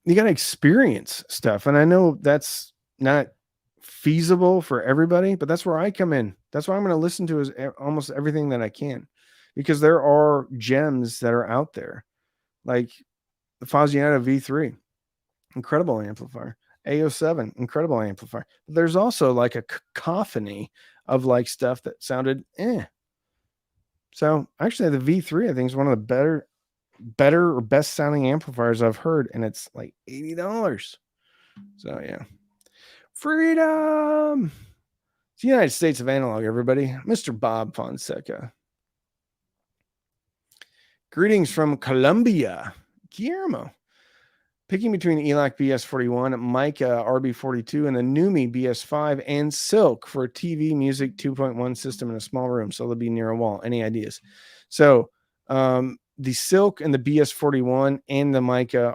Speaker 1: experience stuff. And I know that's not feasible for everybody, but that's where I come in. That's why I'm going to listen to is almost everything that I can, because there are gems that are out there, like the Fozziata V3, incredible amplifier. A07, incredible amplifier. But there's also like a cacophony of like stuff that sounded So actually the V3 I think is one of the better or best sounding amplifiers I've heard, and it's like $80. So yeah. Freedom. It's the United States of Analog, everybody. Mr. Bob Fonseca. Greetings from Colombia. Guillermo. Picking between ELAC BS41, Mica RB42, and the Numi BS5 and Silk for a TV Music 2.1 system in a small room. So they'll be near a wall. Any ideas? So the Silk and the BS41 and the Mica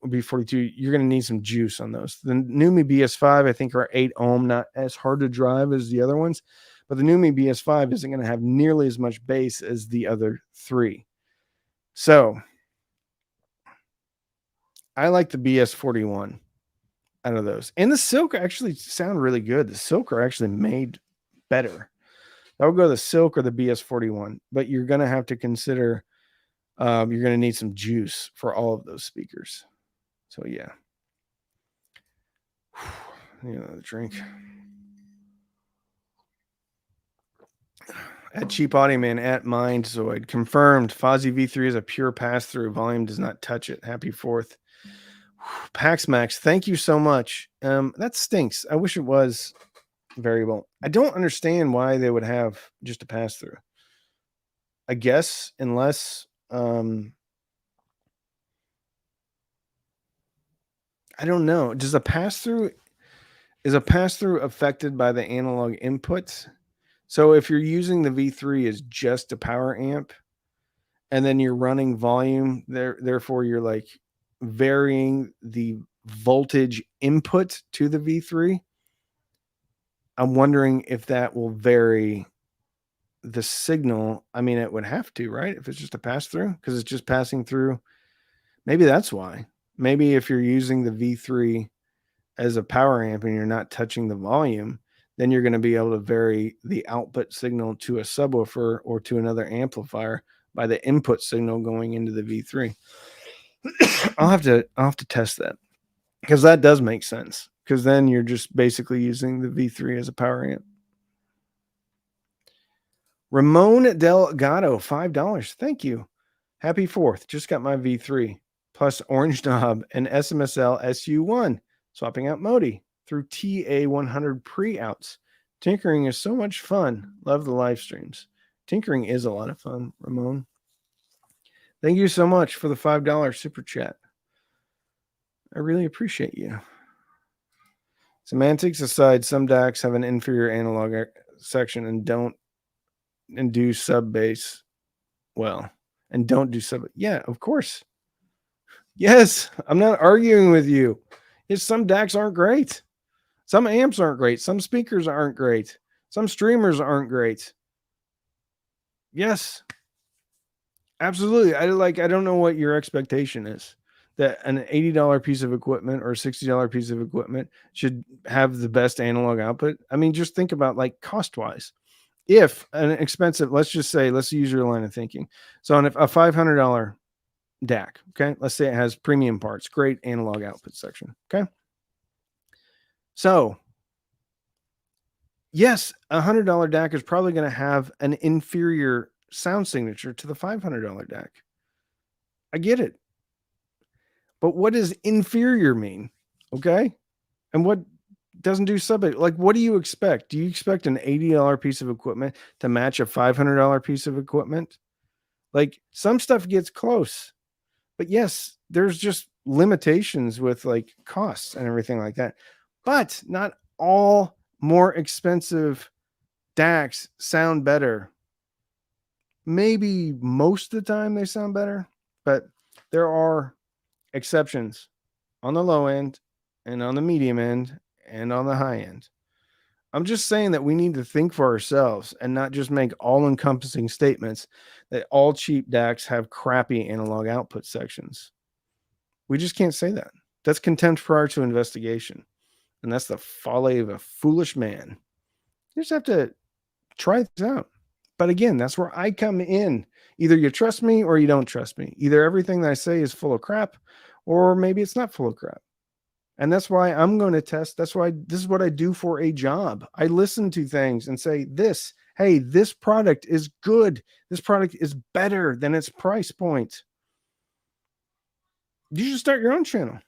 Speaker 1: RB42, you're going to need some juice on those. The Numi BS5, I think, are 8 ohm, not as hard to drive as the other ones. But the Numi BS5 isn't going to have nearly as much bass as the other 3. So I like the BS41 out of those. And the Silk actually sound really good. The Silk are actually made better. I would go the Silk or the BS41, but you're going to have to consider you're going to need some juice for all of those speakers. So yeah. The drink. At Cheap Audio Man, at Mindzoid. Confirmed. Fozzy V3 is a pure pass-through. Volume does not touch it. Happy 4th. Pax Max, thank you so much. That stinks. I wish it was variable. I don't understand why they would have just a pass-through. I guess unless I don't know. Is a pass-through affected by the analog inputs? So if you're using the V3 as just a power amp and then you're running volume, therefore you're like varying the voltage input to the V3. I'm wondering if that will vary the signal. I mean, it would have to, right? If it's just a pass through, because it's just passing through. Maybe that's why. Maybe if you're using the V3 as a power amp and you're not touching the volume, then you're going to be able to vary the output signal to a subwoofer or to another amplifier by the input signal going into the V3. I'll have to test that, because that does make sense, because then you're just basically using the V3 as a power amp. Ramon Delgado, $5. Thank you. Happy 4th. Just got my V3 plus Orange Knob and SMSL SU1. Swapping out Modi through TA100 pre-outs. Tinkering is so much fun. Love the live streams. Tinkering is a lot of fun, Ramon. Thank you so much for the $5 super chat. I really appreciate you. Semantics aside, some DACs have an inferior analog section and do sub bass well. And don't do sub. Yeah, of course. Yes, I'm not arguing with you. It's some DACs aren't great. Some amps aren't great. Some speakers aren't great. Some streamers aren't great. Yes, absolutely. I don't know what your expectation is. That an $80 piece of equipment or a $60 piece of equipment should have the best analog output. I mean, just think about like cost-wise. If an expensive, let's use your line of thinking. So on a $500 DAC, okay, let's say it has premium parts, great analog output section, okay? So yes, $100 DAC is probably going to have an inferior sound signature to the $500 DAC. I get it. But what does inferior mean? Okay. And what doesn't do sub? Like, what do you expect? Do you expect an $80 piece of equipment to match a $500 piece of equipment? Like, some stuff gets close, but yes, there's just limitations with like costs and everything like that. But not all more expensive DACs sound better. Maybe most of the time they sound better, but there are exceptions on the low end and on the medium end and on the high end. I'm just saying that we need to think for ourselves and not just make all-encompassing statements that all cheap DACs have crappy analog output sections. We just can't say that. That's contempt prior to investigation. And that's the folly of a foolish man. You just have to try this out. But again, that's where I come in. Either you trust me or you don't trust me. Either everything that I say is full of crap, or maybe it's not full of crap. And that's why I'm going to test. That's why this is what I do for a job. I listen to things and say, hey, this product is good. This product is better than its price point. You should start your own channel.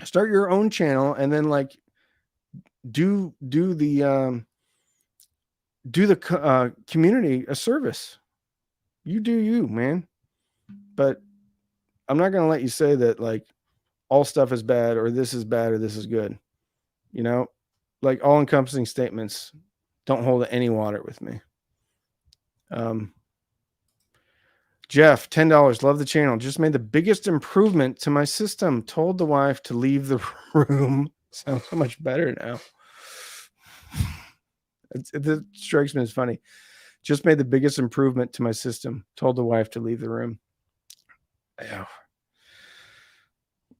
Speaker 1: Start your own channel and then like do the community a service. You do you, man. But I'm not going to let you say that like all stuff is bad or this is bad or this is good. You know, like all encompassing statements don't hold any water with me. Jeff, $10. Love the channel. Just made the biggest improvement to my system. Told the wife to leave the room. Sounds so much better now. It strikes me as funny. Just made the biggest improvement to my system. Told the wife to leave the room. Yeah.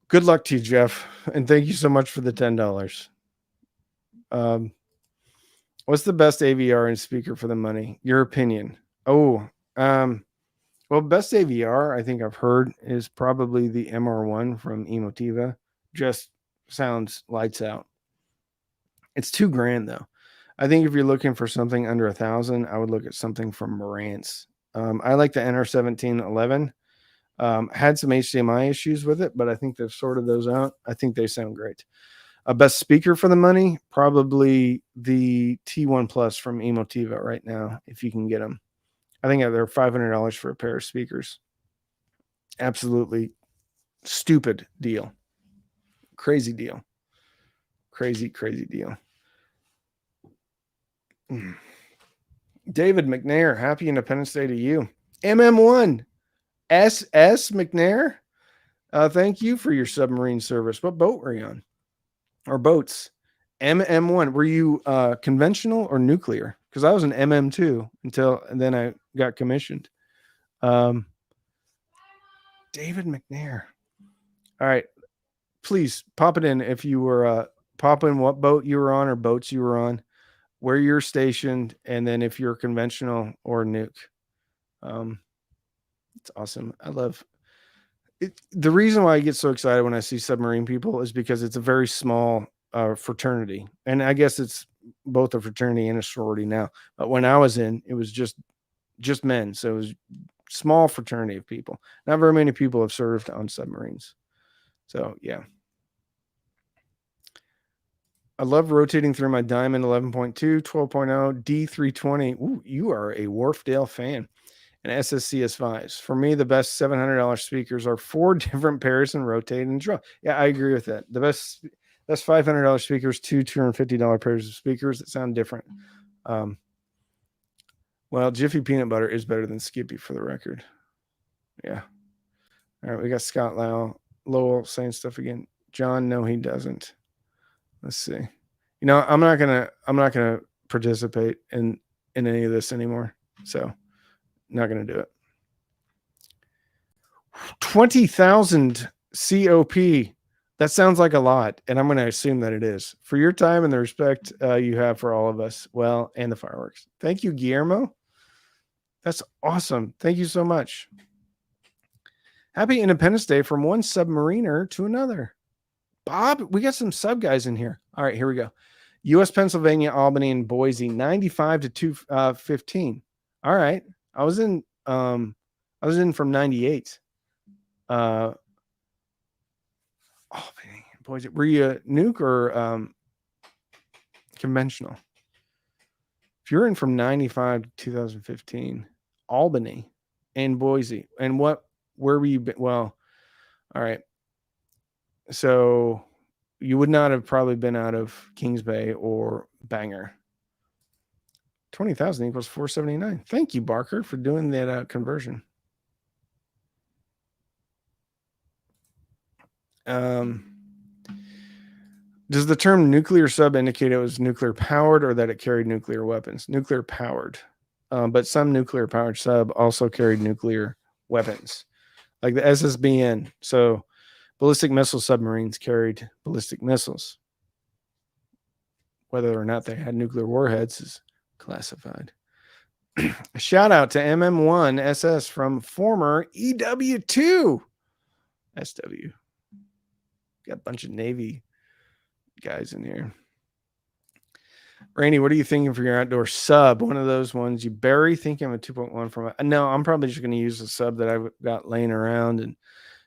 Speaker 1: Good luck to you, Jeff. And thank you so much for the $10. What's the best AVR and speaker for the money? Your opinion. Well, best AVR I think I've heard is probably the MR1 from Emotiva. Just sounds lights out. It's $2,000 though. I think if you're looking for something under $1,000, I would look at something from Marantz. I like the NR1711. Had some HDMI issues with it, but I think they've sorted those out. I think they sound great. Best speaker for the money, probably the T1 Plus from Emotiva right now, if you can get them. I think they're $500 for a pair of speakers. Absolutely stupid deal. Crazy deal. Crazy deal. David McNair, happy Independence Day to you. MM1 SS McNair, thank you for your submarine service. What boat were you on? Or boats? MM1. Were you conventional or nuclear? Because I was an MM2 and then I got commissioned. David McNair. All right. Please pop it in if you were pop in what boat you were on or boats you were on, where you're stationed, and then if you're conventional or nuke. It's awesome. I love it. The reason why I get so excited when I see submarine people is because it's a very small fraternity. And I guess it's both a fraternity and a sorority now. But when I was in, it was just men. So it was small fraternity of people. Not very many people have served on submarines. So yeah. I love rotating through my Diamond 11.2, 12.0, D320. Ooh, you are a Wharfdale fan. And SSCS5s. For me, the best $700 speakers are 4 different pairs and rotate and draw. Yeah, I agree with that. The best $500 speakers, $250 pairs of speakers that sound different. Well, Jiffy Peanut Butter is better than Skippy for the record. Yeah. All right, we got Scott Lowell saying stuff again. John, no, he doesn't. Let's see. You know, I'm not gonna participate in any of this anymore. So not gonna do it. 20,000 COP. That sounds like a lot, and I'm going to assume that it is. For your time and the respect you have for all of us, well, and the fireworks. Thank you, Guillermo. That's awesome. Thank you so much. Happy Independence Day from one submariner to another. Bob, we got some sub guys in here. All right, here we go. U.S. Pennsylvania, Albany, and Boise, 95 to 215. All right. I was in from 98. Albany, Boise. Were you nuke or conventional? If you're in from 95 to 2015, Albany and Boise. And where were you? Well, all right. So you would not have probably been out of Kings Bay or Bangor. 20,000 equals 479. Thank you, Barker, for doing that conversion. Does the term nuclear sub indicate it was nuclear powered or that it carried nuclear weapons? Nuclear powered. But some nuclear powered sub also carried nuclear weapons, like the SSBN. So ballistic missile submarines carried ballistic missiles. Whether or not they had nuclear warheads is classified. A shout out to MM1 SS from former EW2 SW. Got a bunch of Navy guys in here. Randy, what are you thinking for your outdoor sub? One of those ones you bury. Thinking of a 2.1 from a. No, I'm probably just going to use a sub that I've got laying around and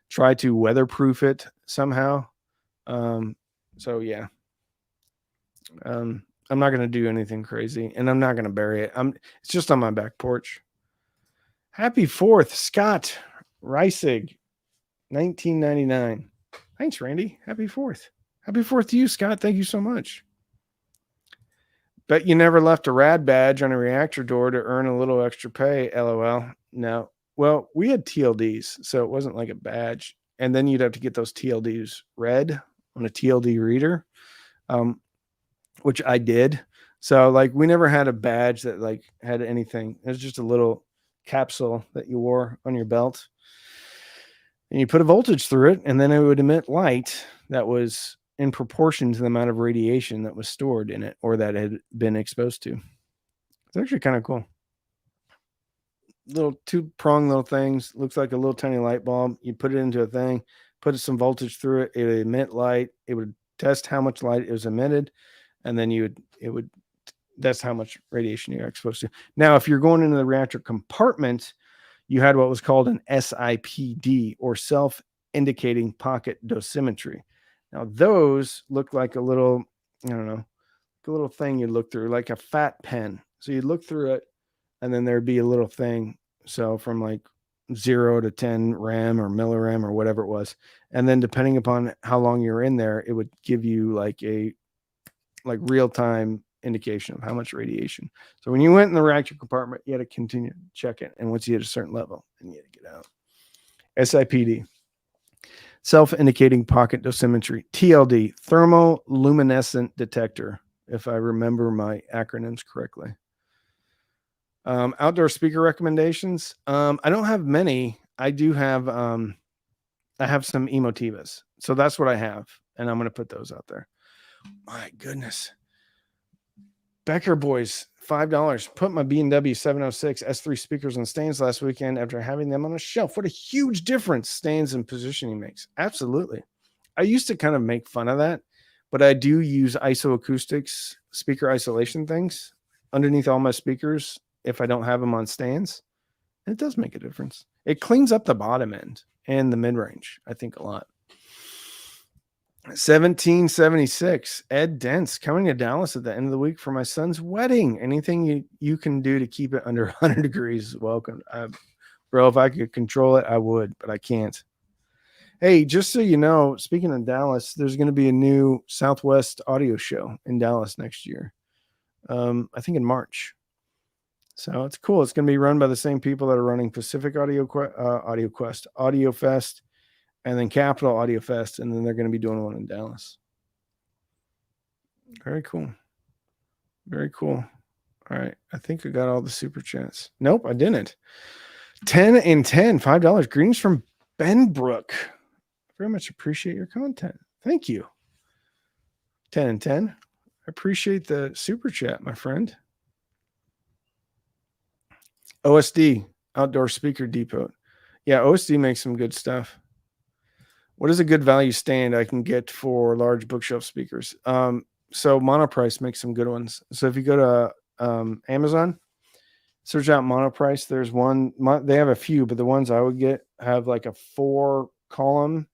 Speaker 1: try to weatherproof it somehow. So yeah. I'm not going to do anything crazy, and I'm not going to bury it. It's just on my back porch. Happy 4th, Scott Reisig, 1999. Thanks, Randy. Happy 4th. Happy 4th to you, Scott. Thank you so much. Bet you never left a rad badge on a reactor door to earn a little extra pay, LOL. No. Well, we had TLDs, so it wasn't like a badge. And then you'd have to get those TLDs read on a TLD reader, which I did. So like we never had a badge that like had anything. It was just a little capsule that you wore on your belt. And you put a voltage through it, and then it would emit light that was in proportion to the amount of radiation that was stored in it or that it had been exposed to. It's actually kind of cool. Little 2-prong little things. Looks like a little tiny light bulb. You put it into a thing, put some voltage through it. It would emit light. It would test how much light it was emitted, and then that's how much radiation you're exposed to. Now, if you're going into the reactor compartment, you had what was called an SIPD, or self-indicating pocket dosimetry. Now, those look like a little, I don't know, a little thing you'd look through, like a fat pen. So you'd look through it, and then there'd be a little thing. So from like 0 to 10 rem or millirem or whatever it was. And then depending upon how long you're in there, it would give you like a real-time indication of how much radiation. So when you went in the reactor compartment, you had to continue to check it. And once you hit a certain level, then you had to get out. SIPD. Self-indicating pocket dosimetry. TLD, thermoluminescent detector, if I remember my acronyms correctly. Outdoor speaker recommendations. I don't have many. I do have, I have some Emotivas. So that's what I have. And I'm going to put those out there. My goodness. Becker Boys, $5. Put my B&W 706 S3 speakers on stands last weekend after having them on a shelf. What a huge difference stands and positioning makes. Absolutely. I used to kind of make fun of that, but I do use isoacoustics, speaker isolation things underneath all my speakers if I don't have them on stands. It does make a difference. It cleans up the bottom end and the mid-range, I think, a lot. 1776, Ed Dents, coming to Dallas at the end of the week for my son's wedding. Anything you can do to keep it under 100 degrees is welcome. Bro, if I could control it, I would, but I can't. Hey, just so you know, speaking of Dallas, there's going to be a new Southwest audio show in Dallas next year. I think in March. So it's cool. It's going to be run by the same people that are running Pacific Audio Quest, Audio Fest, and then Capital Audio Fest, and then they're going to be doing one in Dallas. Very cool. Very cool. All right. I think I got all the super chats. Nope, I didn't. 10 and 10, $5. Greetings from Benbrook. Very much appreciate your content. Thank you. 10 and 10. I appreciate the super chat, my friend. OSD, Outdoor Speaker Depot. Yeah, OSD makes some good stuff. What is a good value stand I can get for large bookshelf speakers? So Monoprice makes some good ones. So if you go to Amazon, search out Monoprice. There's one. They have a few, but the ones I would get have like a 4-column,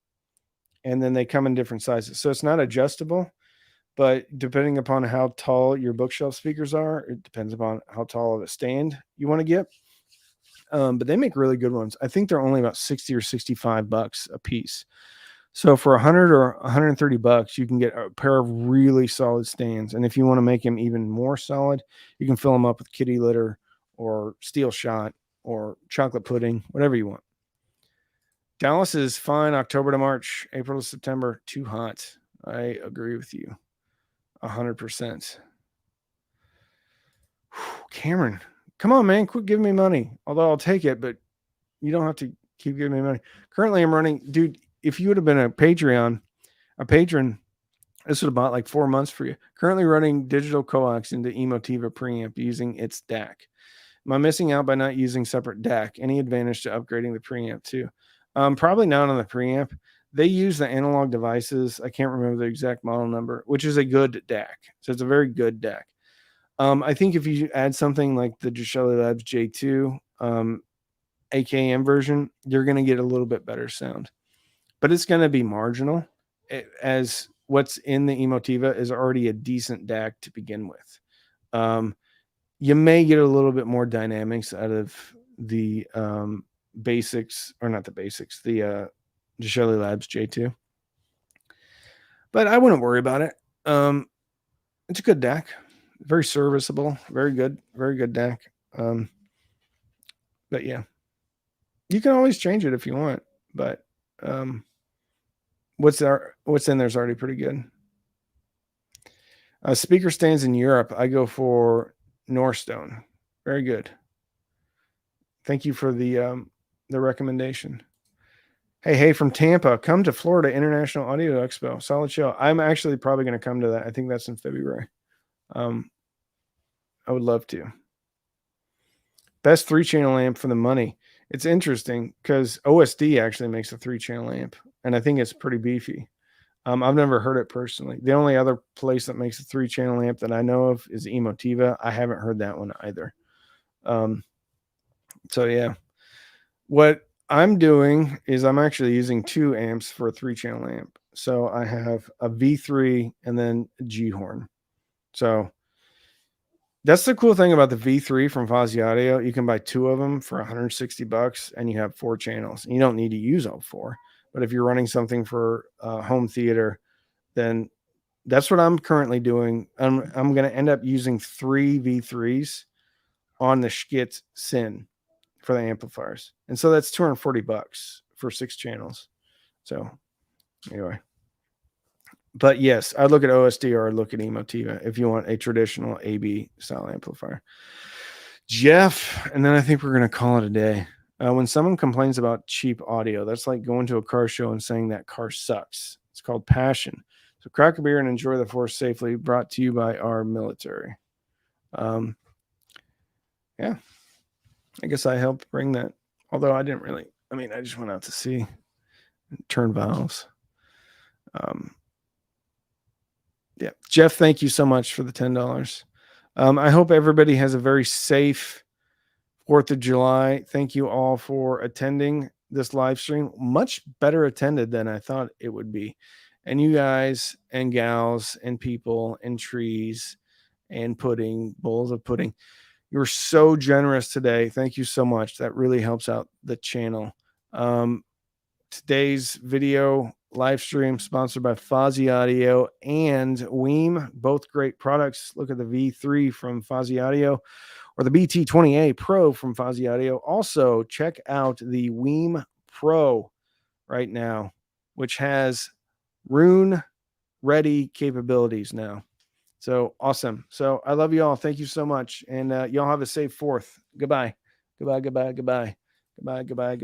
Speaker 1: and then they come in different sizes. So it's not adjustable, but depending upon how tall your bookshelf speakers are, it depends upon how tall of a stand you want to get. But they make really good ones. I think they're only about 60 or 65 bucks a piece. So for 100 or 130 bucks, you can get a pair of really solid stands. And if you want to make them even more solid, you can fill them up with kitty litter or steel shot or chocolate pudding, whatever you want. Dallas is fine. October to March, April to September, too hot. I agree with you 100%. Cameron, come on, man, quit giving me money. Although I'll take it, but you don't have to keep giving me money. Currently, I'm running, dude. If you would have been a patron, this would have bought like 4 months for you. Currently running digital coax into Emotiva preamp using its DAC. Am I missing out by not using separate DAC? Any advantage to upgrading the preamp too? Probably not on the preamp. They use the analog devices. I can't remember the exact model number, which is a good DAC. So it's a very good DAC. I think if you add something like the Gishelli Labs J2 AKM version, you're going to get a little bit better sound. But it's going to be marginal, as what's in the Emotiva is already a decent DAC to begin with. You may get a little bit more dynamics out of the basics, or not the basics, the Gishelli Labs J2. But I wouldn't worry about it. It's a good DAC, very serviceable, very good DAC. But yeah, you can always change it if you want. But what's in there is already pretty good. Speaker stands in Europe, I go for Norstone. Very good. Thank you for the recommendation. Hey, from Tampa, come to Florida International Audio Expo. Solid show. I'm actually probably going to come to that. I think that's in February. I would love to. Best 3-channel amp for the money. It's interesting because OSD actually makes a 3-channel amp, and I think it's pretty beefy. I've never heard it personally. The only other place that makes a 3-channel amp that I know of is Emotiva. I haven't heard that one either. So yeah, what I'm doing is I'm actually using 2 amps for a 3-channel amp. So I have a V3 and then a G horn. So that's the cool thing about the V3 from Fozzy Audio. You can buy 2 of them for 160 bucks and you have 4 channels. You don't need to use all 4. But if you're running something for home theater, then that's what I'm currently doing. I'm going to end up using 3 V3s on the Schkit Sin for the amplifiers. And so that's 240 bucks for 6 channels. So anyway. But yes, I'd look at OSD or I'd look at Emotiva if you want a traditional AB style amplifier. Jeff, and then I think we're going to call it a day. When someone complains about cheap audio, that's like going to a car show and saying that car sucks. It's called passion. So crack a beer and enjoy the force safely, brought to you by our military. Yeah, I guess I helped bring that. Although I didn't really, I just went out to see and turn valves. Yeah, Jeff, thank you so much for the $10. I hope everybody has a very safe 4th of July. Thank you all for attending this live stream. Much better attended than I thought it would be. And you guys and gals and people and trees and pudding, bowls of pudding, you were so generous today. Thank you so much. That really helps out the channel. Today's video live stream sponsored by Fozzy Audio and Weem, both great products. Look at the V3 from Fozzy Audio or the BT20A Pro from Fozzy Audio. Also, check out the Weem Pro right now, which has Rune ready capabilities now. So awesome. So I love you all. Thank you so much. And y'all have a safe 4th. Goodbye. Goodbye.